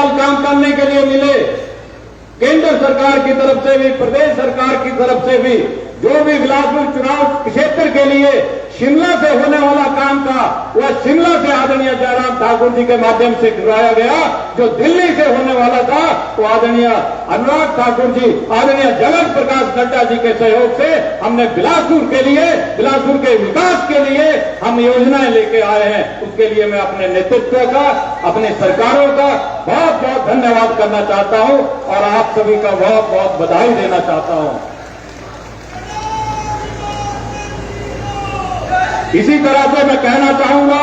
साल काम करने के लिए मिले। केंद्र सरकार की तरफ से भी, प्रदेश सरकार की तरफ से भी जो भी बिलासपुर चुनाव क्षेत्र के लिए शिमला से होने वाला काम था, वह शिमला से आदरणीय जयराम ठाकुर जी के माध्यम से कराया गया। जो दिल्ली से होने वाला था, वो आदरणीय अनुराग ठाकुर जी, आदरणीय जगत प्रकाश नड्डा जी के सहयोग से हमने बिलासपुर के लिए, बिलासपुर के विकास के लिए हम योजनाएं लेके आए हैं। उसके लिए मैं अपने नेतृत्व का, अपनी सरकारों का बहुत बहुत धन्यवाद करना चाहता हूं और आप सभी का बहुत बहुत बधाई देना चाहता हूं। इसी तरह से मैं कहना चाहूंगा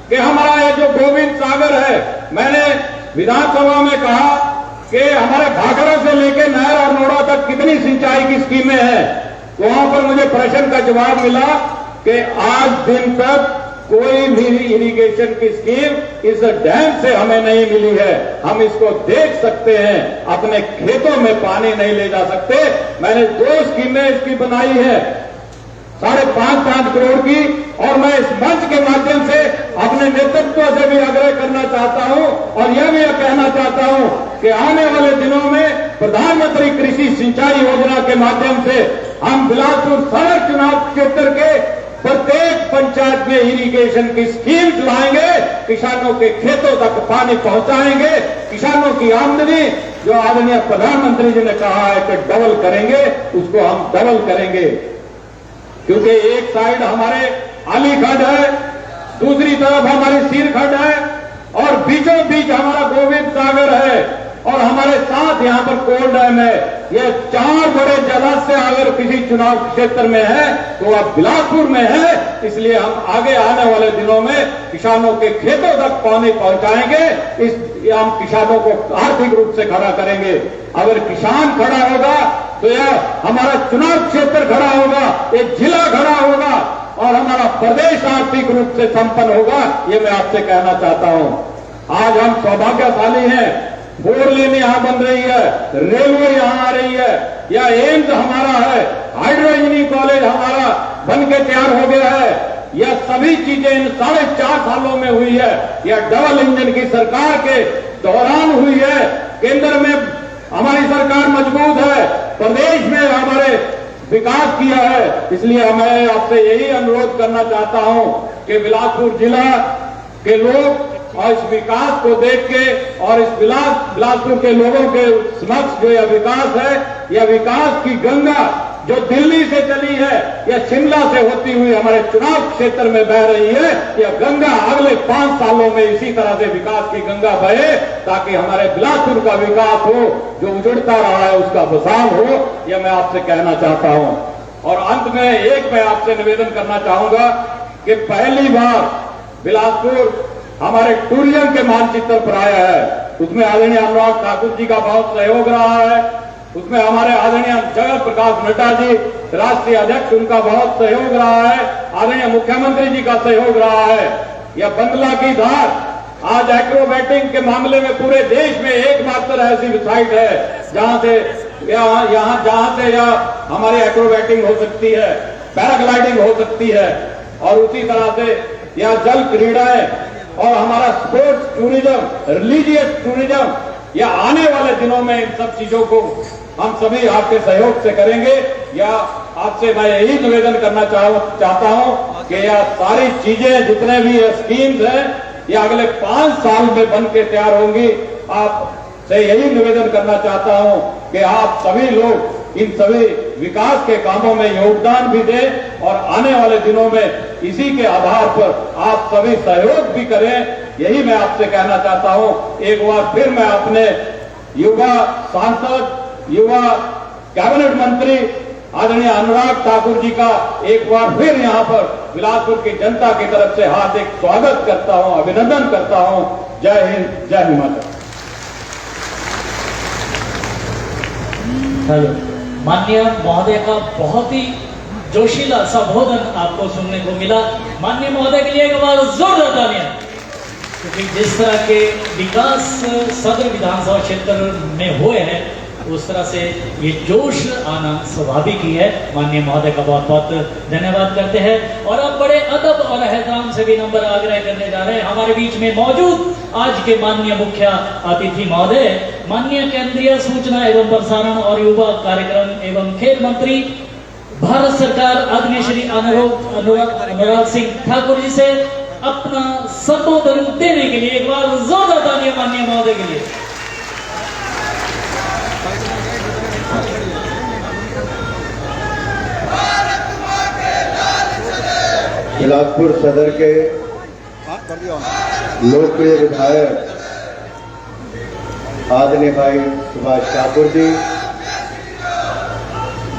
कि हमारा ये जो गोविंद सागर है, मैंने विधानसभा में कहा कि हमारे भाखड़ा से लेकर नहर और नोड़ा तक कितनी सिंचाई की स्कीमें हैं। वहां पर मुझे प्रश्न का जवाब मिला कि आज दिन तक कोई भी इरिगेशन की स्कीम इस डैम से हमें नहीं मिली है। हम इसको देख सकते हैं, अपने खेतों में पानी नहीं ले जा सकते। मैंने 2 स्कीमें इसकी बनाई है, 5.5 करोड़ की, और मैं इस मंच के माध्यम से अपने नेतृत्व से भी आग्रह करना चाहता हूं और यह भी कहना चाहता हूं कि आने वाले दिनों में प्रधानमंत्री कृषि सिंचाई योजना के माध्यम से हम बिलासपुर सदर चुनाव क्षेत्र के प्रत्येक पंचायत में इरिगेशन की स्कीम चलाएंगे, किसानों के खेतों तक पानी पहुंचाएंगे, किसानों की आमदनी जो आदरणीय प्रधानमंत्री जी ने कहा है कि डबल करेंगे, उसको हम डबल करेंगे। क्योंकि एक साइड हमारे अलीखंड है, दूसरी तरफ हमारी सीरखंड है और बीचों बीच हमारा गोविंद सागर है और हमारे साथ यहां पर कोल डैम है। ये 4 बड़े जलाशय अगर किसी चुनाव क्षेत्र में है तो अब बिलासपुर में है। इसलिए हम आगे आने वाले दिनों में किसानों के खेतों तक पानी पहुंचाएंगे। हम किसानों को आर्थिक रूप से खड़ा करेंगे। अगर किसान खड़ा होगा तो यह हमारा चुनाव क्षेत्र खड़ा होगा, एक जिला खड़ा होगा और हमारा प्रदेश आर्थिक रूप से संपन्न होगा। ये मैं आपसे कहना चाहता हूं। आज हम सौभाग्यशाली हैं, 4 लेन यहां बन रही है, रेलवे यहां आ रही है, या एम्स हमारा है, हाइड्रो इंजीनियरिंग कॉलेज हमारा बन के तैयार हो गया है। यह सभी चीजें इन 4.5 सालों में हुई है। यह डबल इंजन की सरकार के दौरान हुई है। केंद्र में हमारी सरकार मजबूत है, प्रदेश में हमारे विकास किया है। इसलिए मैं आपसे यही अनुरोध करना चाहता हूं कि बिलासपुर जिला के लोग और इस विकास को देख के और इस बिलासपुर के लोगों के समक्ष जो यह विकास है, यह विकास की गंगा जो दिल्ली से चली है या शिमला से होती हुई हमारे चुनाव क्षेत्र में बह रही है, यह गंगा अगले 5 सालों में इसी तरह से विकास की गंगा बहे ताकि हमारे बिलासपुर का विकास हो, जो उजड़ता रहा है उसका बसाव हो। यह मैं आपसे कहना चाहता हूं। और अंत में एक मैं आपसे निवेदन करना चाहूंगा कि पहली बार बिलासपुर हमारे टूरिज्म के मानचित्र पर आया है। उसमें आदरणीय अनुराग ठाकुर जी का बहुत सहयोग रहा है। उसमें हमारे आदरणीय जगत प्रकाश नड्डा जी राष्ट्रीय अध्यक्ष, उनका बहुत सहयोग रहा है। आदरणीय मुख्यमंत्री जी का सहयोग रहा है। यह बंगला की धार आज एक्रोबैटिंग के मामले में पूरे देश में एकमात्र ऐसी साइट है जहां से हमारी एक्रोबैटिंग हो सकती है, पैराग्लाइडिंग हो सकती है और उसी तरह से यह जल क्रीड़ाएं और हमारा स्पोर्ट्स टूरिज्म, रिलीजियस टूरिज्म, या आने वाले दिनों में इन सब चीजों को हम सभी आपके सहयोग से करेंगे। या आपसे मैं यही निवेदन करना चाहता हूं कि यह सारी चीजें जितने भी स्कीम्स हैं ये अगले 5 साल में बन के तैयार होंगी। आपसे यही निवेदन करना चाहता हूं कि आप सभी लोग इन सभी विकास के कामों में योगदान भी दें और आने वाले दिनों में इसी के आधार पर आप सभी सहयोग भी करें। यही मैं आपसे कहना चाहता हूं। एक बार फिर मैं अपने युवा सांसद, युवा कैबिनेट मंत्री आदरणीय अनुराग ठाकुर जी का एक बार फिर यहां पर बिलासपुर की जनता की तरफ से हार्दिक स्वागत करता हूं, अभिनंदन करता हूं। जय हिंद, जय हिमाचल। माननीय महोदय का बहुत ही जोशीला संबोधन आपको सुनने को मिला। माननीय महोदय के लिए एक बार जोरदार तालियां, क्योंकि जिस तरह के विकास सदर विधानसभा क्षेत्र में हुए हैं उस तरह से ये जोश आना स्वाभाविक ही है। माननीय महोदय का बहुत बहुत धन्यवाद करते हैं। और अब बड़े अदब और एहतराम से भी नंबर आग्रह करने जा रहे हैं हमारे बीच में मौजूद आज के माननीय मुख्य अतिथि महोदय, माननीय केंद्रीय सूचना एवं प्रसारण और युवा कार्यक्रम एवं खेल मंत्री भारत सरकार आदरणीय श्री अनुराग सिंह ठाकुर जी से अपना संबोधन देने के लिए एक बार जोरदार तालियां माननीय महोदय के लिए। बिलासपुर सदर के लोकप्रिय विधायक आदरणीय भाई सुभाष ठाकुर जी,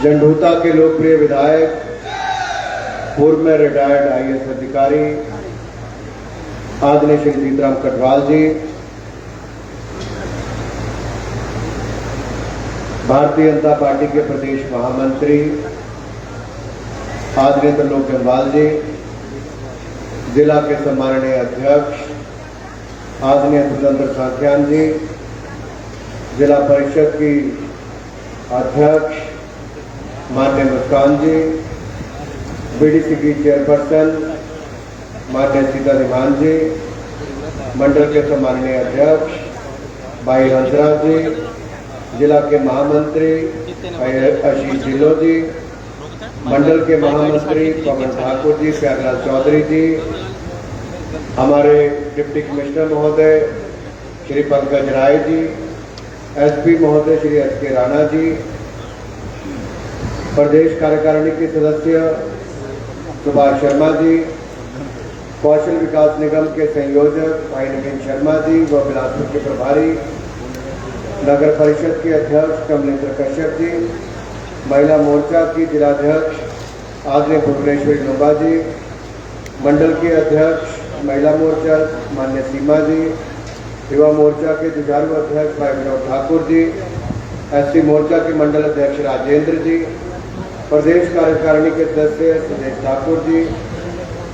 जंडूता के लोकप्रिय विधायक पूर्व में रिटायर्ड IAS अधिकारी आदरणीय श्री जीतराम कटवाल जी, भारतीय जनता पार्टी के प्रदेश महामंत्री आदरणीय त्रिलोक जम्वाल जी, जिला के सम्माननीय अध्यक्ष आदरणीय सुरेंद्र सांख्यान जी, जिला परिषद की अध्यक्ष माननीय मुस्कान जी, BDC की चेयरपर्सन माननीय सीता निमान जी, मंडल के सम्माननीय अध्यक्ष भाई हंसराज जी, जिला के महामंत्री भाई आशीष ढिल्लों जी, मंडल के महामंत्री पवन ठाकुर जी, प्यारलाल चौधरी जी, हमारे डिप्टी कमिश्नर महोदय श्री पंकज राय जी, SP महोदय श्री SK राणा जी, प्रदेश कार्यकारिणी के सदस्य सुभाष शर्मा जी, कौशल विकास निगम के संयोजक भाई नवीन शर्मा जी व बिलासपुर के प्रभारी नगर परिषद के अध्यक्ष कमलेंद्र कश्यप जी, महिला मोर्चा की जिलाध्यक्ष आदरणीय भुवनेश्वरी लोबा जी, मंडल के अध्यक्ष महिला मोर्चा मान्य सीमा जी, युवा मोर्चा के जुझारू अध्यक्ष भाई विनोद ठाकुर जी, SC मोर्चा के मंडल अध्यक्ष राजेंद्र जी, प्रदेश कार्यकारिणी के सदस्य सुदेश ठाकुर जी,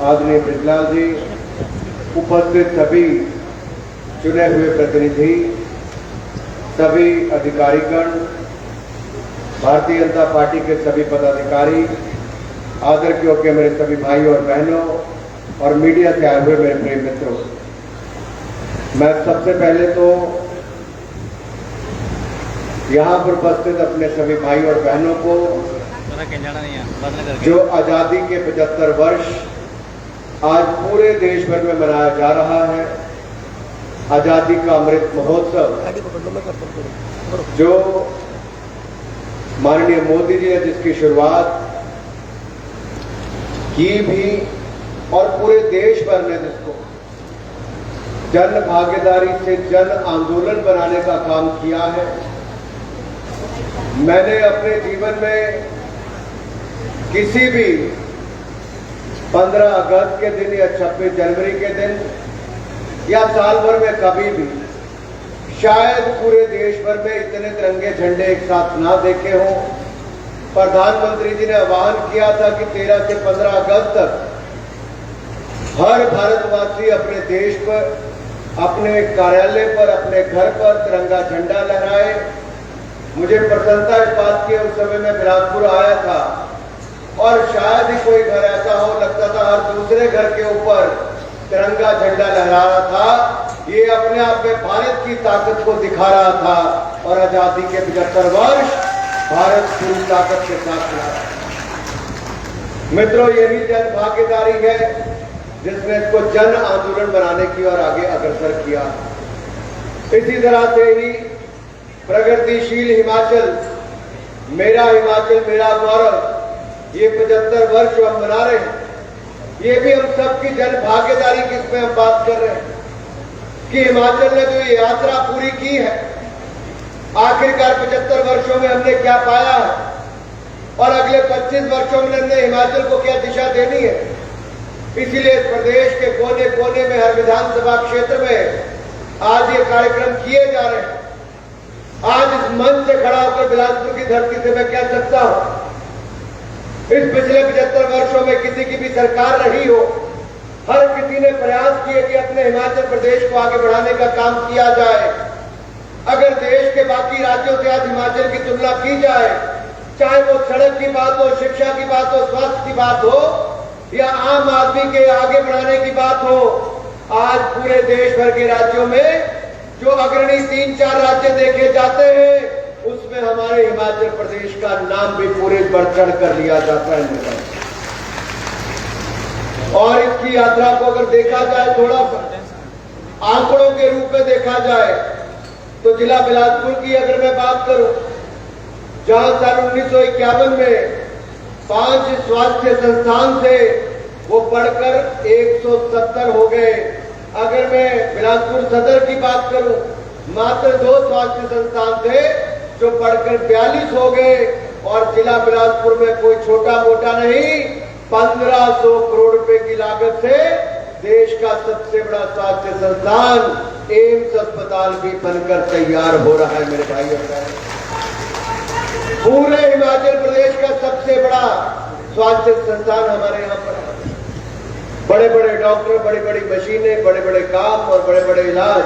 आदरणीय ब्रिजलाल जी, उपस्थित सभी चुने हुए प्रतिनिधि, सभी अधिकारीगण, भारतीय जनता पार्टी के सभी पदाधिकारी, आदर के योग्य मेरे सभी भाई और बहनों और मीडिया से आए हुए मेरे प्रिय मित्रों, मैं सबसे पहले तो यहाँ पर उपस्थित अपने सभी भाई और बहनों को जो आजादी के 75 वर्ष आज पूरे देश भर में मनाया जा रहा है, आजादी का अमृत महोत्सव जो माननीय मोदी जी ने जिसकी शुरुआत की भी और पूरे देश भर में जिसको जन भागीदारी से जन आंदोलन बनाने का काम किया है, मैंने अपने जीवन में किसी भी 15 अगस्त के दिन या 26 जनवरी के दिन या साल भर में कभी भी शायद पूरे देश भर में इतने तिरंगे झंडे एक साथ ना देखे हों। प्रधानमंत्री जी ने आह्वान किया था कि 13 से 15 अगस्त तक हर भारतवासी अपने देश पर, अपने कार्यालय पर, अपने घर पर तिरंगा झंडा लहराए। मुझे प्रसन्नता इस बात की, उस समय मैं बिलासपुर आया था और शायद ही कोई घर ऐसा हो, लगता था हर दूसरे घर के ऊपर तिरंगा झंडा लहरा रहा था। ये अपने आप में भारत की ताकत को दिखा रहा था और आजादी के 75 वर्ष भारत पूरी ताकत के साथ लड़ा। मित्रों, यही जन भागीदारी है जिसने इसको जन आंदोलन बनाने की और आगे अग्रसर किया। इसी तरह से ही प्रगतिशील हिमाचल, मेरा हिमाचल मेरा गौरव, ये 75 वर्ष हम मना रहे हैं। ये भी हम सबकी जन भागीदारी की इसमें हम बात कर रहे हैं कि हिमाचल ने जो ये यात्रा पूरी की है, आखिरकार 75 वर्षों में हमने क्या पाया है और अगले 25 वर्षों में हमने हिमाचल को क्या दिशा देनी है। इसीलिए इस प्रदेश के कोने कोने में हर विधानसभा क्षेत्र में आज ये कार्यक्रम किए जा रहे हैं। आज इस मंच से खड़ा होकर बिलासपुर की धरती से मैं कह सकता हूं, इस पिछले 75 वर्षों में किसी की भी सरकार रही हो, हर किसी ने प्रयास किए कि अपने हिमाचल प्रदेश को आगे बढ़ाने का काम किया जाए। अगर देश के बाकी राज्यों से आज हिमाचल की तुलना की जाए, चाहे वो सड़क की बात हो, शिक्षा की बात हो, स्वास्थ्य की बात हो या आम आदमी के आगे बढ़ाने की बात हो, आज पूरे देश भर के राज्यों में जो अग्रणी 3-4 राज्य देखे जाते हैं उसमें हमारे हिमाचल प्रदेश का नाम भी पूरे बढ़ चढ़ कर लिया जाता है। और इसकी यात्रा को अगर देखा जाए, थोड़ा आंकड़ों के रूप में देखा जाए, तो जिला बिलासपुर की अगर मैं बात करूं, जहां साल 1951 में 5 स्वास्थ्य संस्थान थे वो बढ़कर 170 हो गए। अगर मैं बिलासपुर सदर की बात करूं, मात्र 2 स्वास्थ्य संस्थान थे जो बढ़कर 42 हो गए। और जिला बिलासपुर में कोई छोटा मोटा नहीं, 1500 करोड़ रुपए की लागत से देश का सबसे बड़ा स्वास्थ्य संस्थान एम्स अस्पताल भी बनकर तैयार हो रहा है। मेरे भाई और बहन, पूरे हिमाचल प्रदेश का सबसे बड़ा स्वास्थ्य संस्थान हमारे यहाँ पर है। बड़े बड़े डॉक्टर, बड़ी बड़ी मशीनें, बड़े बड़े काम और बड़े बड़े इलाज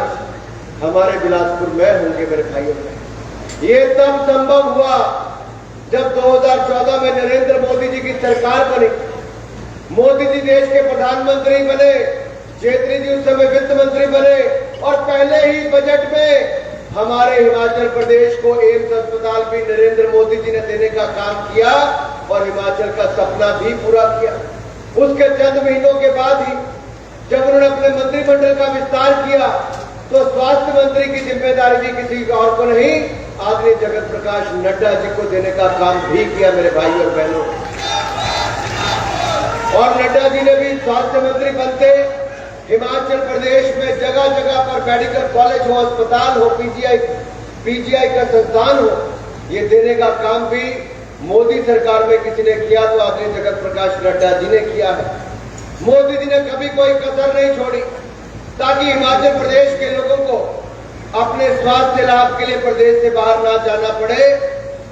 हमारे बिलासपुर में होंगे। मेरे भाइयों में ये तब संभव हुआ जब 2014 में नरेंद्र मोदी जी की सरकार बनी। मोदी जी देश के प्रधानमंत्री बने, जेटली जी उस समय वित्त मंत्री बने और पहले ही बजट में हमारे हिमाचल प्रदेश को एम्स अस्पताल भी नरेंद्र मोदी जी ने देने का काम किया और हिमाचल का सपना भी पूरा किया। उसके चंद महीनों के बाद ही जब उन्होंने अपने मंत्रिमंडल का विस्तार किया तो स्वास्थ्य मंत्री की जिम्मेदारी भी किसी और को नहीं, आदरणीय जगत प्रकाश नड्डा जी को देने का काम भी किया। मेरे भाई और बहनों, और नड्डा जी ने भी स्वास्थ्य मंत्री बनते हिमाचल प्रदेश में जगह जगह पर मेडिकल कॉलेज हो, अस्पताल हो, पीजीआई का संस्थान हो, ये देने का काम भी मोदी सरकार में किसी ने किया तो आदरणीय जगत प्रकाश नड्डा जी ने किया है। मोदी जी ने कभी कोई कसर नहीं छोड़ी ताकि हिमाचल प्रदेश के लोगों को अपने स्वास्थ्य लाभ के लिए प्रदेश से बाहर ना जाना पड़े।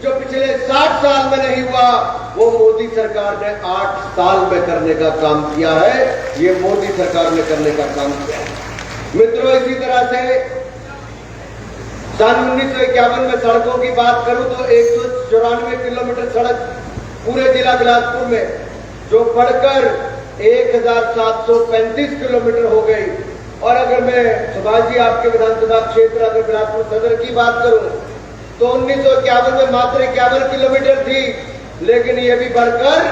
जो पिछले 60 साल में नहीं हुआ वो मोदी सरकार ने 8 साल में करने का काम किया है। ये मोदी सरकार ने करने का काम किया है। मित्रों, इसी तरह से सन 1951 में सड़कों की बात करूं तो 194 किलोमीटर सड़क पूरे जिला बिलासपुर में, जो बढ़कर 1735 किलोमीटर हो गई। और अगर मैं सुभाष जी आपके विधानसभा क्षेत्र अगर बिलासपुर सदर की बात करूं तो 1951 में मात्र 51 किलोमीटर थी, लेकिन ये भी बढ़कर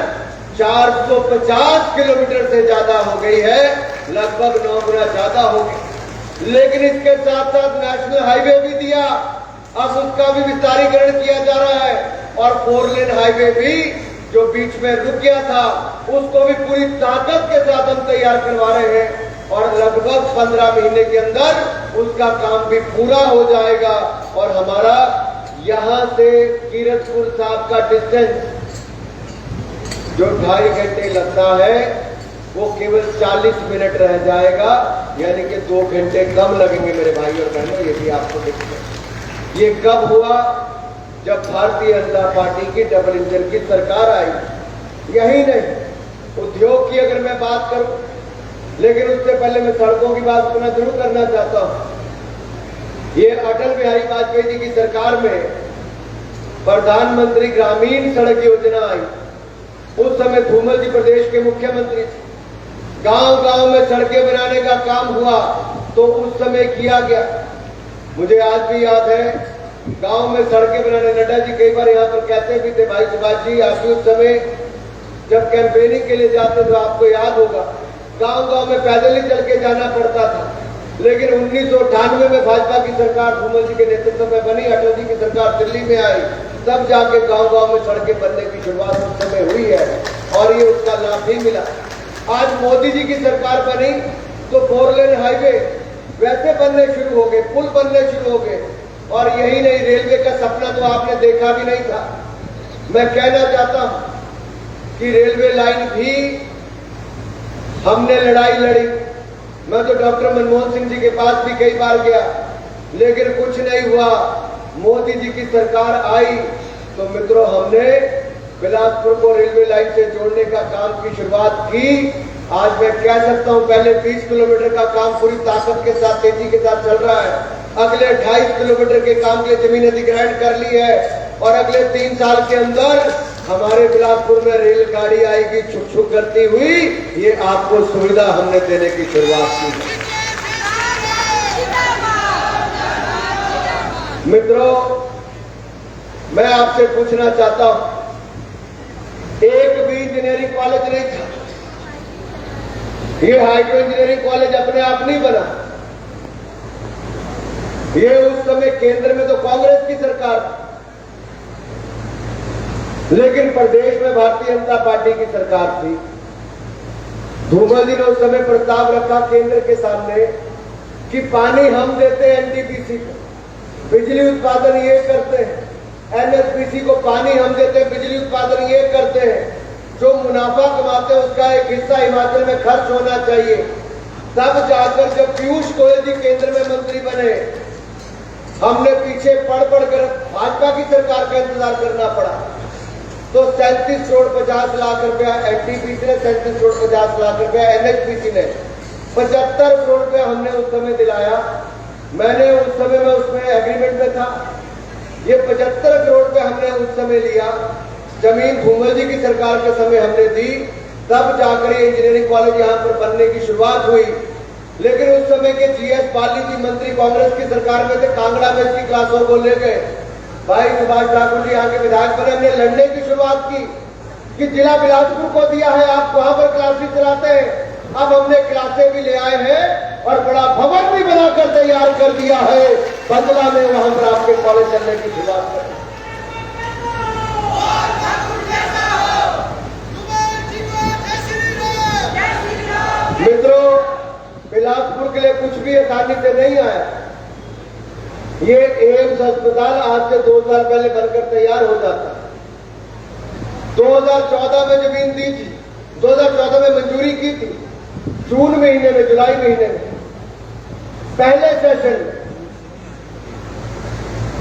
450 किलोमीटर से ज्यादा हो गई है, लगभग 9 गुना ज्यादा हो गई। लेकिन इसके साथ साथ नेशनल हाईवे भी दिया, अब उसका भी विस्तारीकरण किया जा रहा है और 4 लेन हाईवे भी जो बीच में रुक गया था उसको भी पूरी ताकत के साथ हम तैयार करवा रहे हैं और लगभग 15 महीने के अंदर उसका काम भी पूरा हो जाएगा। और हमारा यहां से कीरतपुर साहब का डिस्टेंस जो 2.5 घंटे लगता है वो केवल 40 मिनट रह जाएगा, यानी कि 2 घंटे कम लगेंगे। मेरे भाई और बहनों, ये भी आपको देखते हैं। ये कब हुआ? जब भारतीय जनता पार्टी की डबल इंजन की सरकार आई। यही नहीं, उद्योग की अगर मैं बात करूं, लेकिन उससे पहले मैं सड़कों की बात करना जरूर करना चाहता हूं। ये अटल बिहारी वाजपेयी जी की सरकार में प्रधानमंत्री ग्रामीण सड़क योजना आई। उस समय धूमल जी प्रदेश के मुख्यमंत्री थे। गांव गांव में सड़कें बनाने का काम हुआ तो उस समय किया गया। मुझे आज भी याद है, गांव में सड़कें बनाने, नड्डा जी कई बार यहाँ पर कहते भी थे, भाई सुभाष जी आप भी उस समय जब कैंपेनिंग के लिए जाते तो आपको याद होगा गांव गांव में पैदल ही चल के जाना पड़ता था। लेकिन 1998 में भाजपा की सरकार धूमल जी के नेतृत्व में बनी, अटल जी की सरकार दिल्ली में आई, तब जाके गांव गांव में सड़कें बनने की शुरुआत उस समय हुई है और ये उसका लाभ भी मिला। आज मोदी जी की सरकार बनी तो 4 लेन हाईवे वैसे बनने शुरू हो गए, पुल बनने शुरू हो गए। और यही नहीं, रेलवे का सपना तो आपने देखा भी नहीं था। मैं कहना चाहता हूं कि रेलवे लाइन भी हमने लड़ाई लड़ी। मैं तो डॉक्टर मनमोहन सिंह जी के पास भी कई बार गया, लेकिन कुछ नहीं हुआ। मोदी जी की सरकार आई तो मित्रों हमने बिलासपुर को रेलवे लाइन से जोड़ने का काम की शुरुआत की। आज मैं कह सकता हूं, पहले 20 किलोमीटर का काम पूरी ताकत के साथ, तेजी के साथ चल रहा है। अगले 28 किलोमीटर के काम के लिए जमीन अधिग्रहण कर ली है और अगले 3 साल के अंदर हमारे बिलासपुर में रेलगाड़ी आएगी छुक छुक करती हुई। ये आपको सुविधा हमने देने की शुरुआत की है। मित्रों, मैं आपसे पूछना चाहता हूं, एक भी इंजीनियरिंग कॉलेज नहीं था। ये हाइड्रो इंजीनियरिंग कॉलेज अपने आप नहीं बना। ये उस समय केंद्र में तो कांग्रेस की सरकार, लेकिन प्रदेश में भारतीय जनता पार्टी की सरकार थी। धूमल जी ने उस समय प्रस्ताव रखा केंद्र के सामने कि पानी हम देते हैं एनटीपीसी को, बिजली उत्पादन ये करते हैं, एनएचपीसी को पानी हम देते हैं, बिजली उत्पादन ये करते हैं, जो मुनाफा कमाते हैं उसका एक हिस्सा हिमाचल में खर्च होना चाहिए। तब जाकर जब पीयूष गोयल जी केंद्र में मंत्री बने, हमने पीछे पढ़ कर भाजपा की सरकार का इंतजार करना पड़ा। तो 37 करोड़ 50 लाख रुपया एनटीपीसी ने, 37 करोड़ 50 लाख रुपया एनएचपीसी ने, 75 करोड़ रुपया हमने उस समय दिलाया। मैंने उस समय में उसमें एग्रीमेंट में था। ये 75 करोड़ रुपया हमने उस समय लिया। जमीन धूमल जी की सरकार के समय हमने दी, तब जाकर ये इंजीनियरिंग कॉलेज यहाँ पर बनने की शुरुआत हुई। लेकिन उस समय के जीएस पाली जी मंत्री कांग्रेस की सरकार में थे, कांगड़ा में इसकी क्लासों को ले गए। भाई सुभाष ठाकुर जी यहाँ के विधायक बने, हमने लड़ने की शुरुआत की कि जिला बिलासपुर को दिया है, आप वहां पर क्लासेस चलाते हैं। अब हमने क्लासें भी ले आए हैं और बड़ा भवन भी बनाकर तैयार कर दिया है बंगला में, वहां पर आपके कॉलेज चलने की शुरुआत करें। मित्रों, बिलासपुर के लिए कुछ भी आसानी से नहीं आया। ये एम्स अस्पताल आज से 2 साल पहले बनकर तैयार हो जाता। 2014 में जमीन दी थी, 2014 में मंजूरी की थी, जून महीने में, जुलाई महीने में, पहले सेशन में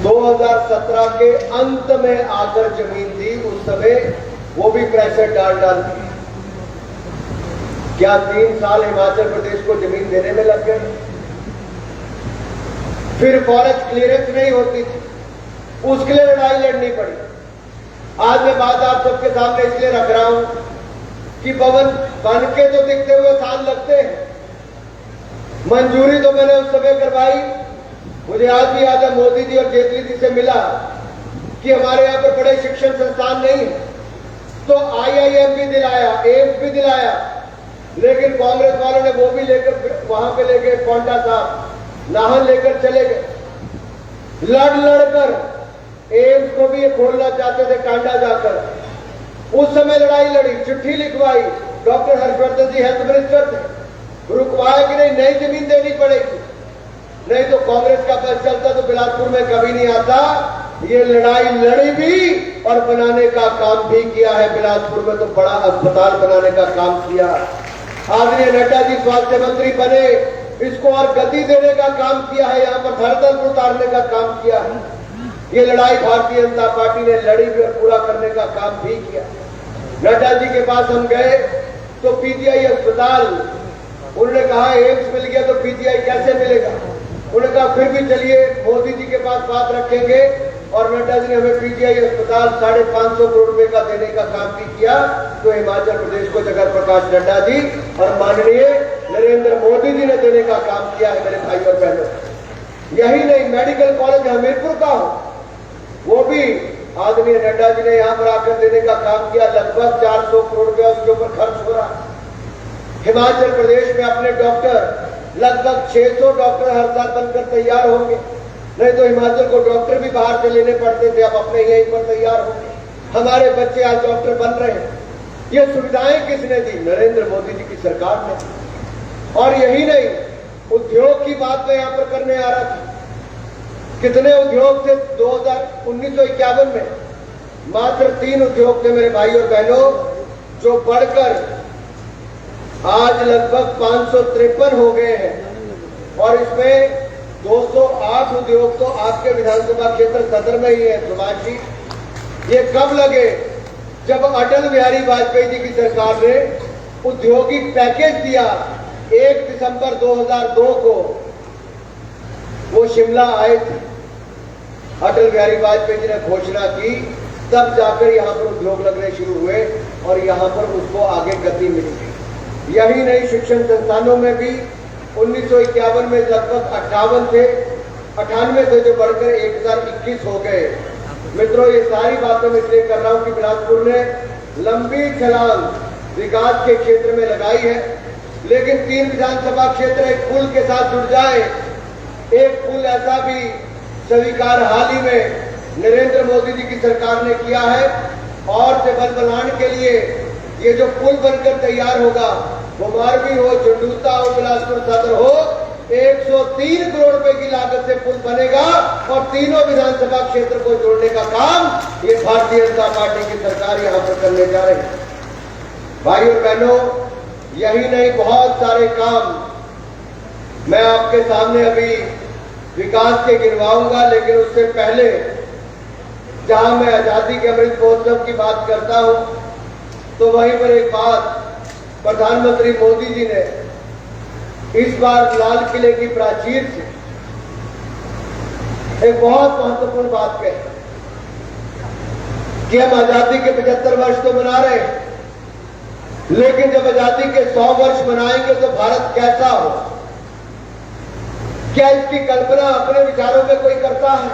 2017 के अंत में आकर जमीन दी। उस समय वो भी प्रेशर डाल दी। क्या 3 साल हिमाचल प्रदेश को जमीन देने में लग गए? फिर फॉरेस्ट क्लियरेंस नहीं होती थी, उसके लिए लड़ाई लड़नी पड़ी। आज मैं बात आप सबके सामने इसलिए रख रहा हूं कि भवन बन के तो दिखते हुए साल लगते हैं। मंजूरी तो मैंने उस समय करवाई। मुझे आज भी याद है, मोदी जी और जेटली जी से मिला कि हमारे यहाँ पर बड़े शिक्षण संस्थान नहीं है, तो आईआईएम भी दिलाया, एम्स भी दिलाया। लेकिन कांग्रेस वालों ने वो भी लेकर वहां पे ले गए, पौंटा साहब नाहन लेकर चले गए। लड़कर एम्स को भी ये खोलना चाहते थे कांडा जाकर। उस समय लड़ाई लड़ी, चिट्ठी लिखवाई, डॉक्टर हर्षवर्धन जी हेल्थ मिनिस्टर थे, रुकवाया कि नहीं, नई जमीन देनी पड़ेगी, नहीं तो कांग्रेस का बस चलता तो बिलासपुर में कभी नहीं आता। ये लड़ाई लड़ी भी और बनाने का काम भी किया है। बिलासपुर में तो बड़ा अस्पताल बनाने का काम किया। आदरणीय नड्डा जी स्वास्थ्य मंत्री बने, इसको और गति देने का काम किया है, यहाँ पर धरातल को उतारने का काम किया है। ये लड़ाई भारतीय जनता पार्टी ने लड़ी भी और पूरा करने का काम भी किया। नड्डा जी के पास हम गए तो पीजीआई अस्पताल, उन्होंने कहा एम्स मिल गया तो पीजीआई कैसे मिलेगा? उन्होंने कहा फिर भी चलिए मोदी जी के पास बात रखेंगे, और नड्डा जी ने हमें पीजीआई अस्पताल 550 करोड़ रुपए का देने का काम भी किया। तो हिमाचल प्रदेश को जगत प्रकाश नड्डा जी और माननीय नरेंद्र मोदी जी ने देने का काम किया है मेरे भाई और बहनों। यही नहीं, मेडिकल कॉलेज हमीरपुर का हो, वो भी आदरणीय नड्डा जी ने यहाँ पर आकर देने का काम किया। लगभग 400 करोड़ रुपया उसके ऊपर खर्च हो रहा। हिमाचल प्रदेश में अपने डॉक्टर लगभग 600 डॉक्टर हर साल बनकर तैयार होंगे, नहीं तो हिमाचल को डॉक्टर भी बाहर से लेने पड़ते थे, अब अपने यहीं पर तैयार होंगे। हमारे बच्चे आज डॉक्टर बन रहे हैं। ये सुविधाएं किसने दी? नरेंद्र मोदी जी की सरकार ने। और यही नहीं, उद्योग की बात मैं यहां पर करने आ रहा था। कितने उद्योग थे 1951 में? मात्र 3 उद्योग थे मेरे भाई और बहनों, जो बढ़कर आज लगभग 553 हो गए हैं। और इसमें 208 उद्योग तो आपके विधानसभा क्षेत्र सदर में ही है सुभाष जी। ये कब लगे? जब अटल बिहारी वाजपेयी जी की सरकार ने औद्योगिक पैकेज दिया 1 दिसंबर 2002 को। वो शिमला आए थे, अटल बिहारी वाजपेयी जी ने घोषणा की, तब जाकर यहाँ पर उद्योग लगने शुरू हुए और यहाँ पर उसको आगे गति मिली। यही नहीं, शिक्षण संस्थानों में भी 1951 में लगभग 58 थे, 98 से जो बढ़कर 1021 हो गए। मित्रों, ये सारी बातें मैं इसलिए कर रहा हूं कि बिलासपुर ने लंबी छलांग विकास के क्षेत्र में लगाई है, लेकिन 3 विधानसभा क्षेत्र एक पुल के साथ जुड़ जाए। एक पुल ऐसा भी स्वीकार हाल ही में नरेंद्र मोदी जी की सरकार ने किया है, और से बलबलान के लिए ये जो पुल बनकर तैयार होगा, वो मारवी हो, झंडूता हो, बिलासपुर सदर हो, 103 करोड़ रुपए की लागत से पुल बनेगा और तीनों विधानसभा क्षेत्र को जोड़ने का काम ये भारतीय जनता पार्टी की सरकार यहां पर करने जा रही है। भाइयों और बहनों, यही नहीं, बहुत सारे काम मैं आपके सामने अभी विकास के गिनवाऊंगा, लेकिन उससे पहले जहां मैं आजादी के अमृत महोत्सव की बात करता हूं, तो वहीं पर एक बात प्रधानमंत्री मोदी जी ने इस बार लाल किले की प्राचीर से एक बहुत महत्वपूर्ण बात कही कि हम आजादी के 75 वर्ष तो मना रहे हैं, लेकिन जब आजादी के 100 वर्ष मनाएंगे तो भारत कैसा हो, क्या इसकी कल्पना अपने विचारों में कोई करता है?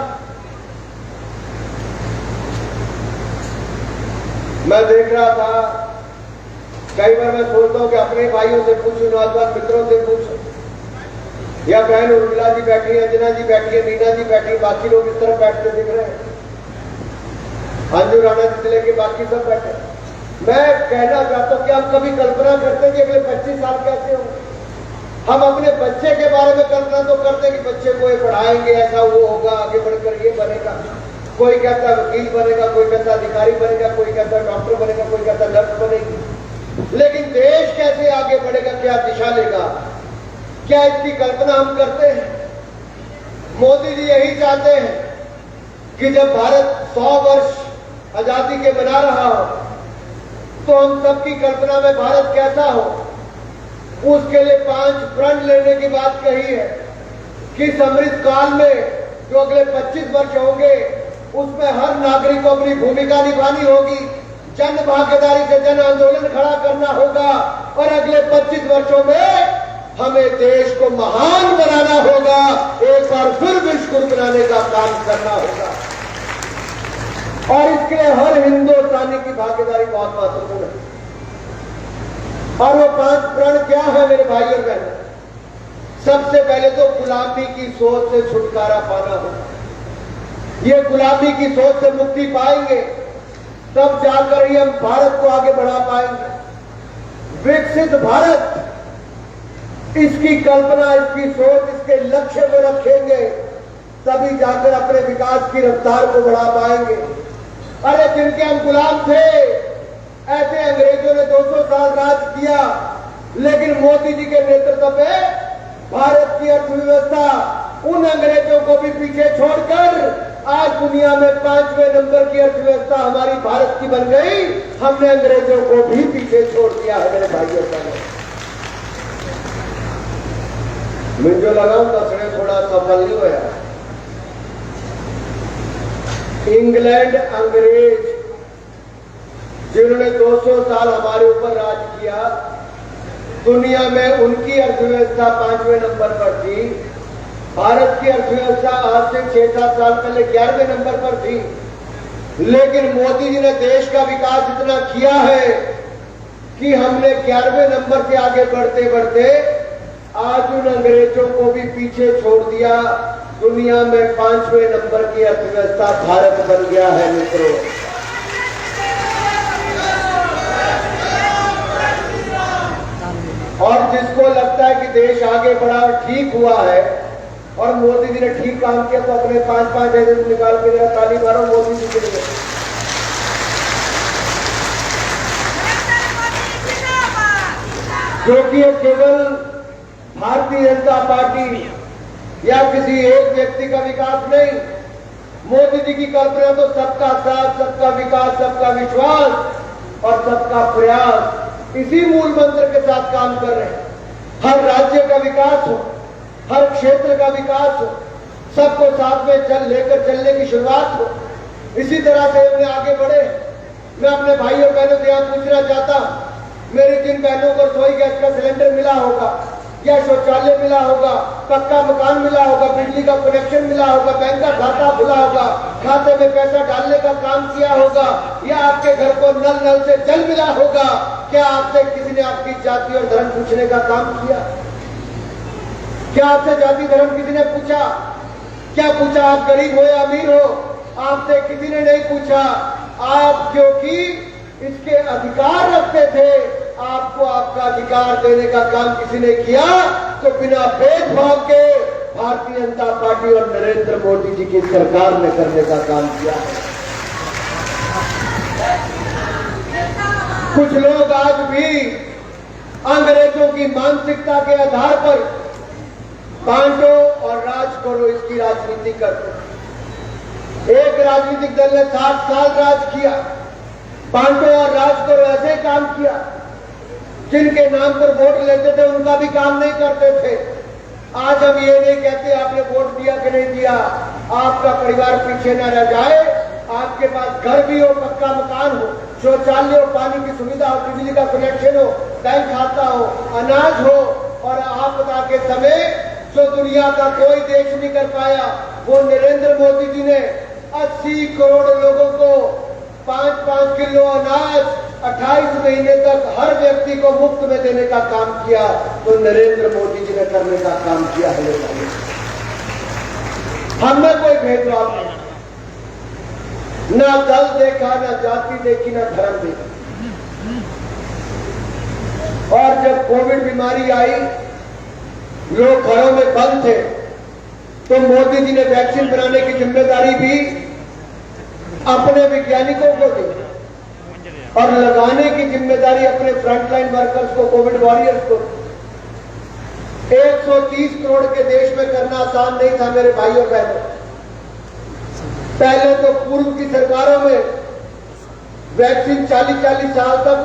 मैं देख रहा था, कई बार मैं सोचता हूं कि अपने भाइयों से पूछूं, नौजवान मित्रों से पूछूं, या बहन उर्मिला जी बैठी है, अंजना जी बैठी है, नीना जी बैठी है, बाकी लोग इस तरफ बैठते दिख रहे हैं, अंजू राणा जी से लेके बाकी सब बैठे। मैं कहना चाहता हूं कि आप कभी कल्पना करते हैं कि अगले 25 साल कैसे होंगे? हम अपने बच्चे के बारे में कल्पना तो करते हैं कि बच्चे को ये पढ़ाएंगे, ऐसा वो होगा, आगे बढ़कर ये बनेगा। कोई कहता है वकील बनेगा, कोई कहता अधिकारी बनेगा, कोई कहता डॉक्टर बनेगा, कोई कहता नर्स बनेगी। लेकिन देश कैसे आगे बढ़ेगा, क्या दिशा लेगा, क्या इसकी कल्पना हम करते हैं? मोदी जी यही चाहते हैं कि जब भारत 100 वर्ष आजादी के मना रहा हो, तो हम सबकी कल्पना में भारत कैसा हो, उसके लिए 5 प्रण लेने की बात कही है कि समृद्ध काल में जो अगले 25 वर्ष होंगे, उसमें हर नागरिक को अपनी भूमिका निभानी होगी, जन भागीदारी से जन आंदोलन खड़ा करना होगा, और अगले 25 वर्षों में हमें देश को महान बनाना होगा, एक बार फिर विश्व गुरु बनाने का काम करना होगा। और इसके लिए हर हिंदुस्तानी की भागीदारी बहुत महत्वपूर्ण है। और वो 5 प्रण क्या है मेरे भाई और बहन? सबसे पहले तो गुलामी की सोच से छुटकारा पाना होगा। ये गुलामी की सोच से मुक्ति पाएंगे, तब जाकर ही हम भारत को आगे बढ़ा पाएंगे। विकसित भारत, इसकी कल्पना, इसकी सोच, इसके लक्ष्य को रखेंगे, तभी जाकर अपने विकास की रफ्तार को बढ़ा पाएंगे। अरे जिनके हम गुलाम थे, ऐसे अंग्रेजों ने 200 साल राज किया, लेकिन मोदी जी के नेतृत्व में भारत की अर्थव्यवस्था उन अंग्रेजों को भी पीछे छोड़कर आज दुनिया में 5वें नंबर की अर्थव्यवस्था हमारी भारत की बन गई। हमने अंग्रेजों को भी पीछे छोड़ दिया है मेरे भाइयों बहनों। मुझे लगा दसने थोड़ा सफल नहीं हुआ। इंग्लैंड अंग्रेज जिन्होंने 200 साल हमारे ऊपर राज किया, दुनिया में उनकी अर्थव्यवस्था 5वें नंबर पर थी। भारत की अर्थव्यवस्था आज से 6-7 साल पहले 11वें नंबर पर थी, लेकिन मोदी जी ने देश का विकास इतना किया है कि हमने 11वें नंबर से आगे बढ़ते बढ़ते आज उन अंग्रेजों को भी पीछे छोड़ दिया। दुनिया में 5वें नंबर की अर्थव्यवस्था भारत बन गया है मित्रों। और जिसको लगता है कि देश आगे बढ़ा और ठीक हुआ है और मोदी जी ने ठीक काम किया, तो अपने 5-5 एजेंट निकाल के जरा ताली मारो मोदी जी के लिए। क्योंकि ये केवल भारतीय जनता पार्टी या किसी एक व्यक्ति का विकास नहीं, मोदी जी की कल्पना तो सबका साथ, सबका विकास, सबका विश्वास और सबका प्रयास, इसी मूल मंत्र के साथ काम कर रहे हैं। हर राज्य का विकास हो, हर क्षेत्र का विकास हो, सबको साथ में लेकर चलने की शुरुआत हो। इसी तरह से हमने आगे बढ़े। मैं अपने भाइयों बहनों से यहाँ पूछना चाहता हूं, मेरी जिन बहनों को रसोई गैस का सिलेंडर मिला होगा या शौचालय मिला होगा, पक्का मकान मिला होगा, बिजली का कनेक्शन मिला होगा, बैंक का खाता खुला होगा, खाते में पैसा डालने का काम किया होगा, या आपके घर को नल से जल मिला होगा, क्या आपसे किसी ने आपकी जाति और धर्म पूछने का काम किया? क्या आपसे जाति धर्म किसी ने पूछा? क्या पूछा आप गरीब हो या अमीर हो? आपसे किसी ने नहीं पूछा। आप क्योंकि इसके अधिकार रखते थे, आपको आपका अधिकार देने का काम किसी ने किया तो बिना भेदभाव के भारतीय जनता पार्टी और नरेंद्र मोदी जी की सरकार ने करने का काम किया है। कुछ लोग आज भी अंग्रेजों की मानसिकता के आधार पर बांटो और राज करो इसकी राजनीति करते हैं। एक राजनीतिक दल ने 60 साल राज किया, बांटो और राज करो ऐसे काम किया। जिनके नाम पर वोट लेते थे उनका भी काम नहीं करते थे। आज हम ये नहीं कहते आपने वोट दिया कि नहीं दिया, आपका परिवार पीछे न रह जाए, आपके पास घर भी हो, पक्का मकान हो, शौचालय हो, पानी की सुविधा हो, बिजली का कनेक्शन हो, बैंक खाता हो, अनाज हो, और आपदा के समय जो दुनिया का कोई देश नहीं कर पाया वो नरेंद्र मोदी जी ने 80 करोड़ लोगों को 5-5 किलो अनाज 28 महीने तक हर व्यक्ति को मुफ्त में देने का काम किया। तो नरेंद्र मोदी जी ने करने का काम किया है। हमने कोई भेदभाव नहीं, ना दल देखा, ना जाति देखी, ना धर्म देखा। और जब कोविड बीमारी आई, लोग घरों में बंद थे, तो मोदी जी ने वैक्सीन बनाने की जिम्मेदारी भी अपने वैज्ञानिकों को दी और लगाने की जिम्मेदारी अपने फ्रंटलाइन वर्कर्स को, कोविड वॉरियर्स को। 130 करोड़ के देश में करना आसान नहीं था मेरे भाइयों बहनों। पहले तो पूर्व की सरकारों में वैक्सीन 40-40 साल तक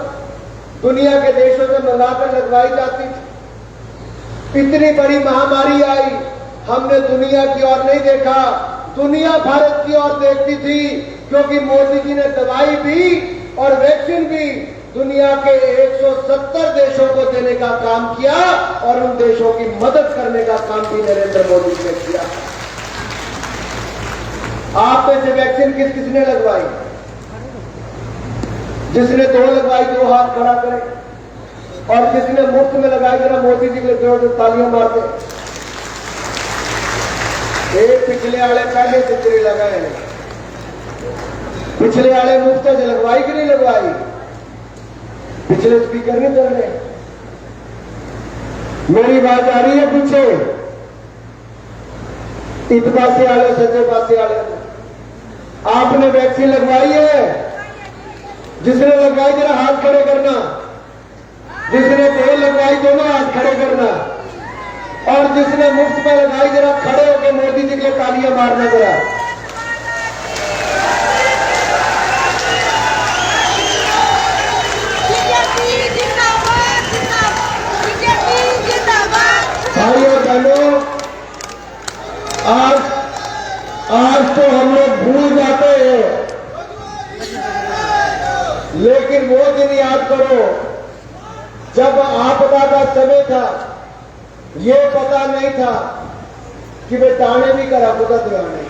दुनिया के देशों से मंगाकर लगवाई जाती थी। इतनी बड़ी महामारी आई, हमने दुनिया की ओर नहीं देखा, दुनिया भारत की ओर देखती थी, क्योंकि मोदी जी ने दवाई भी और वैक्सीन भी दुनिया के 170 देशों को देने का काम किया और उन देशों की मदद करने का काम भी नरेंद्र मोदी जी ने किया। आप में से वैक्सीन किस किसने लगवाई? जिसने 2 लगवाई 2 हाथ खड़ा करें, और जिसने मुफ्त में लगाई जरा मोदी जी के जोर से तालियां मारते। पिछले वाले पहले तितरी लगाए, पिछले वाले मुफ्त से लगवाई कि नहीं लगवाई? पिछले स्पीकर नहीं कर रहे। मेरी बात आ रही है पीछे? इत पासे वाले, सज्जे पासे वाले, आपने वैक्सीन लगवाई है? जिसने लगवाई जरा हाथ खड़े करना, जिसने 2 लगवाई दोनों हाथ खड़े करना, और जिसने मुफ्त में लगाई जरा खड़े होकर मोदी जी के तालियां मारना जरा। भाइयों बहनों, आज तो हम लोग भूल जाते हैं, लेकिन वो दिन याद करो जब आपदा का समय था, ये पता नहीं था कि वे दाने भी करा खुदा दिलाने,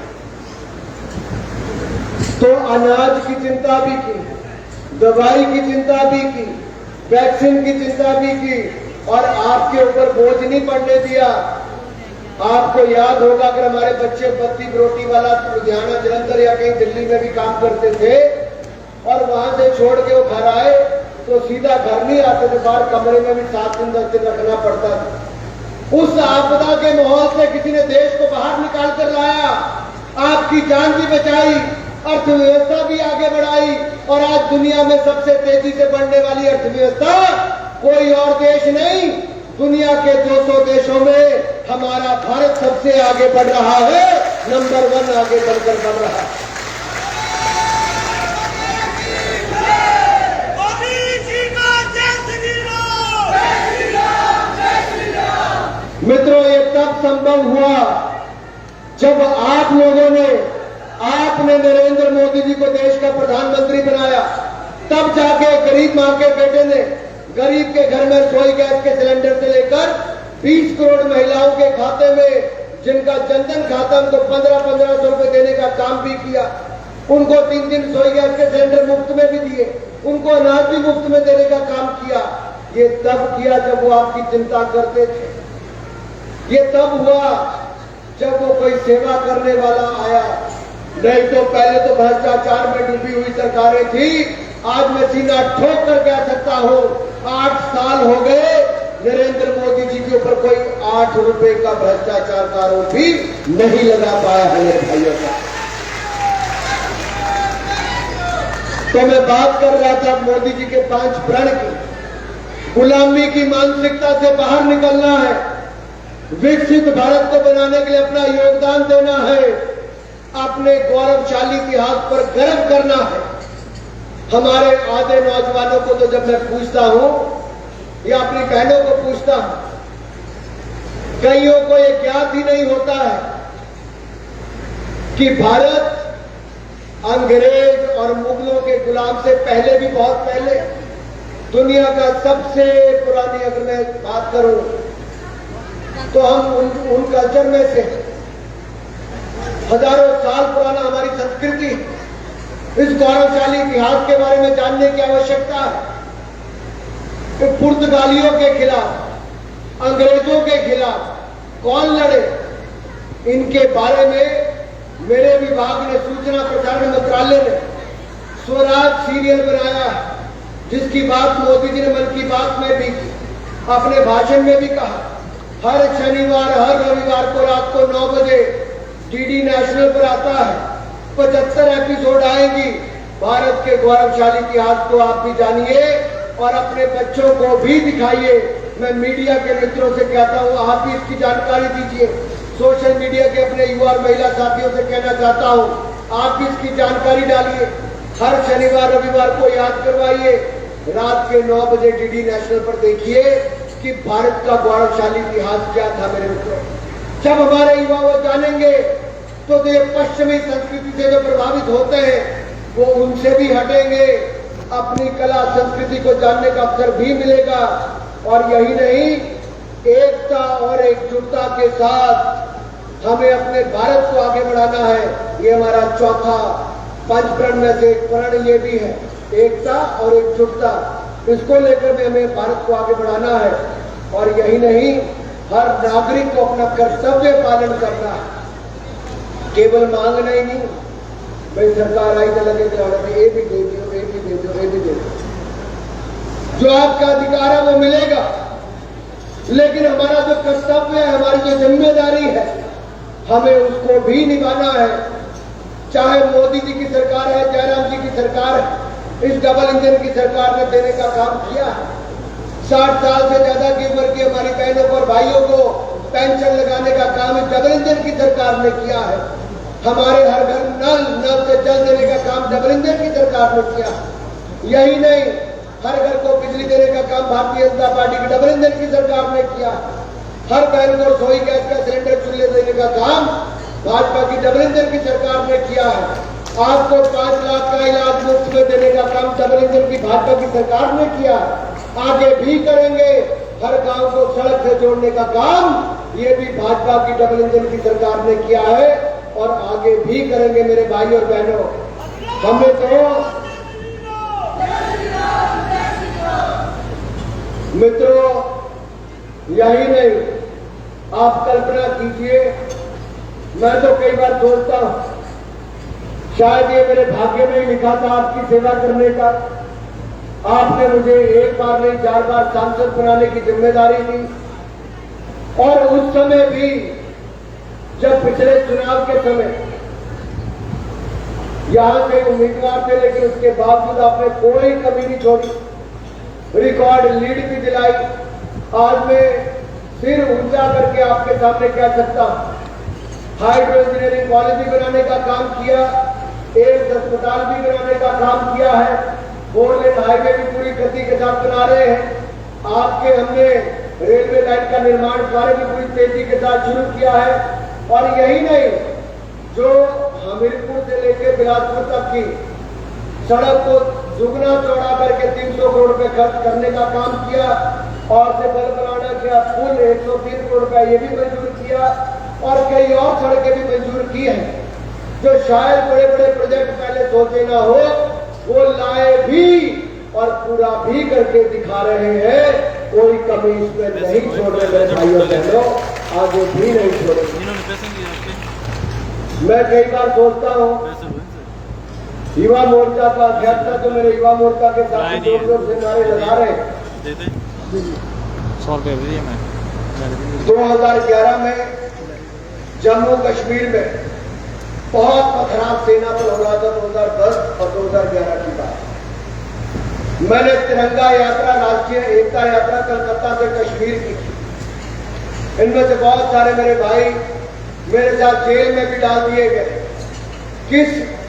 तो अनाज की चिंता भी की, दवाई की चिंता भी की, वैक्सीन की चिंता भी की, और आपके ऊपर बोझ नहीं पड़ने दिया। आपको याद होगा कि हमारे बच्चे बत्ती रोटी वाला लुधियाना, जलंधर या कहीं दिल्ली में भी काम करते थे, और वहां से छोड़ के वो घर आए तो सीधा घर नहीं आते थे, बाहर कमरे में भी 7 दिन 10 दिन रखना पड़ता था। उस आपदा के माहौल से किसी ने देश को बाहर निकाल कर लाया, आपकी जान भी बचाई, अर्थव्यवस्था भी आगे बढ़ाई, और आज दुनिया में सबसे तेजी से बढ़ने वाली अर्थव्यवस्था कोई और देश नहीं, दुनिया के 200 देशों में हमारा भारत सबसे आगे बढ़ रहा है, नंबर 1 आगे बढ़कर बढ़ रहा है। मित्रों, ये तब संभव हुआ जब आप लोगों ने, आपने नरेंद्र मोदी जी को देश का प्रधानमंत्री बनाया, तब जाके गरीब मां के बेटे ने गरीब के घर में रसोई गैस के सिलेंडर से लेकर 20 करोड़ महिलाओं के खाते में, जिनका जनधन खाता उनको 1500 रुपए देने का काम भी किया। उनको 3 रसोई गैस के सिलेंडर मुफ्त में भी दिए, उनको अनाज भी मुफ्त में देने का काम किया। ये तब किया जब वो आपकी चिंता करते थे। ये तब हुआ जब वो कोई सेवा करने वाला आया। नहीं तो पहले तो भ्रष्टाचार में डूबी हुई सरकारें थी। आज मैं सीना ठोक कर कह सकता हूं, 8 साल हो गए, नरेंद्र मोदी जी के ऊपर कोई 8 रुपए का भ्रष्टाचार का आरोप भी नहीं लगा पाया है मेरे भाइयों का। तो मैं बात कर रहा था मोदी जी के 5 प्रण की। गुलामी की मानसिकता से बाहर निकलना है, विकसित भारत को बनाने के लिए अपना योगदान देना है, अपने गौरवशाली इतिहास पर गर्व करना है। हमारे आधे नौजवानों को तो जब मैं पूछता हूं या अपनी बहनों को पूछता हूं, कईयों को यह ज्ञात ही नहीं होता है कि भारत अंग्रेज और मुगलों के गुलाम से पहले भी, बहुत पहले, दुनिया का सबसे पुरानी, अगर मैं बात करूं तो हम उन कल्चर में से हजारों साल पुराना हमारी संस्कृति, इस गौरवशाली इतिहास के बारे में जानने की आवश्यकता है कि पुर्तगालियों के खिलाफ, अंग्रेजों के खिलाफ कौन लड़े। इनके बारे में मेरे विभाग ने, सूचना प्रसारण मंत्रालय ने स्वराज सीरियल बनाया है, जिसकी बात मोदी जी ने मन की बात में भी की, अपने भाषण में भी कहा। हर शनिवार, हर रविवार को रात को 9 बजे डीडी नेशनल पर आता है। 75 एपिसोड आएंगी। भारत के गौरवशाली इतिहास को आप भी जानिए और अपने बच्चों को भी दिखाइए। मैं मीडिया के मित्रों से कहता हूं, आप भी इसकी जानकारी दीजिए। सोशल मीडिया के अपने युवा और महिला साथियों से कहना चाहता हूं, आप भी इसकी जानकारी डालिए। हर शनिवार रविवार को याद करवाइए, रात के 9 बजे डीडी नेशनल पर देखिए कि भारत का गौरवशाली इतिहास क्या था। मेरे मित्रों, जब हमारे युवा वो जानेंगे तो ये पश्चिमी संस्कृति से जो प्रभावित होते हैं वो उनसे भी हटेंगे, अपनी कला संस्कृति को जानने का अवसर भी मिलेगा। और यही नहीं, एकता और एकजुटता के साथ हमें अपने भारत को आगे बढ़ाना है। ये हमारा चौथा 5 प्रण में से एक प्रण ये भी है, एकता और एकजुटता। इसको लेकर में हमें भारत को आगे बढ़ाना है। और यही नहीं, हर नागरिक को अपना कर्तव्य पालन करना है, केवल मांगना ही नहीं। भाई सरकार आई तो लगे ये भी दे दो, ये भी दे दो, ये भी दे दो। जो आपका अधिकार है वो मिलेगा, लेकिन हमारा जो कर्तव्य है, हमारी जो जिम्मेदारी है, हमें उसको भी निभाना है। चाहे मोदी जी की सरकार है, जयराम जी की सरकार है, इस डबल इंजन की सरकार ने देने का काम किया है। 60 साल से ज्यादा की उम्र की हमारी बहनों को और भाइयों को पेंशन लगाने का काम इस डबल इंजन की सरकार ने किया है। हमारे हर घर नल से जल देने का काम डबल इंजन की सरकार ने किया। यही नहीं, हर घर को बिजली देने का काम भारतीय जनता पार्टी की डबल इंजन की सरकार ने किया। हर बहन को रसोई गैस का सिलेंडर चूल्हे देने का काम भाजपा की डबल इंजन की सरकार ने किया है। आपको 5 लाख का इलाज मुफ्त में देने का काम डबल इंजन की भाजपा की सरकार ने किया। आगे भी करेंगे। हर गांव को सड़क से जोड़ने का काम ये भी भाजपा की डबल इंजन की सरकार ने किया है और आगे भी करेंगे। मेरे भाई और बहनों, हमें तो मित्रों यही नहीं, आप कल्पना कीजिए, मैं तो कई बार सोचता हूं शायद ये मेरे भाग्य में ही लिखा था आपकी सेवा करने का। आपने मुझे 1 बार नहीं 4 बार सांसद बनाने की जिम्मेदारी दी। और उस समय भी, जब पिछले चुनाव के समय यहां से उम्मीदवार थे, लेकिन उसके बावजूद आपने कोई कमी नहीं छोड़ी, रिकॉर्ड लीड भी दिलाई। आज मैं सिर ऊंचा करके आपके सामने कह सकता हूं, हाइड्रो इंजीनियरिंग कॉलेज भी बनाने का काम किया, एक अस्पताल भी बनाने का काम किया है, 4 लेन हाईवे भी पूरी गति के साथ बना रहे हैं। आपके हमने रेलवे लाइन का निर्माण कार्य भी पूरी तेजी के साथ शुरू किया है। और यही नहीं, जो हमीरपुर से लेकर बिलासपुर तक की सड़क को दुगना चौड़ा करके 300 करोड़ रुपए खर्च करने का काम किया और से बलबलाना किया, पुल 103 करोड़ रुपए ये भी मंजूर किया और कई और सड़कें भी मंजूर की हैं, जो शायद बड़े बड़े प्रोजेक्ट पहले सोचे ना हो, वो लाए भी और पूरा भी करके दिखा रहे हैं। कोई कमी इसमें नहीं छोड़ रहे मेरे भाइयों बहनों, आगे भी नहीं छोड़ेंगे। मैं कई बार सोचता हूँ, युवा मोर्चा का अध्यक्ष तो मेरे युवा मोर्चा के साथ जोर जोर से नारे लगा रहे हैं। 2011 में जम्मू कश्मीर में बहुत पथराव सेना पर हो रहा था, 2010 और 2011 की बात। मैंने तिरंगा यात्रा, राष्ट्रीय एकता यात्रा कलकत्ता से कश्मीर की थी। इनमें से बहुत सारे मेरे भाई मेरे साथ जेल में भी डाल दिए गए।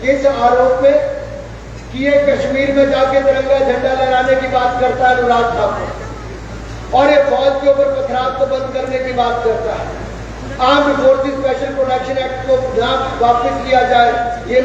किस आरोप में कि ये कश्मीर में जाके तिरंगा झंडा लहराने की बात करता है अनुराग ठाकुर, और ये फौज के ऊपर पथराव को बंद करने की बात करता है। Armed forces special protection act को वापस लिया जाए, ये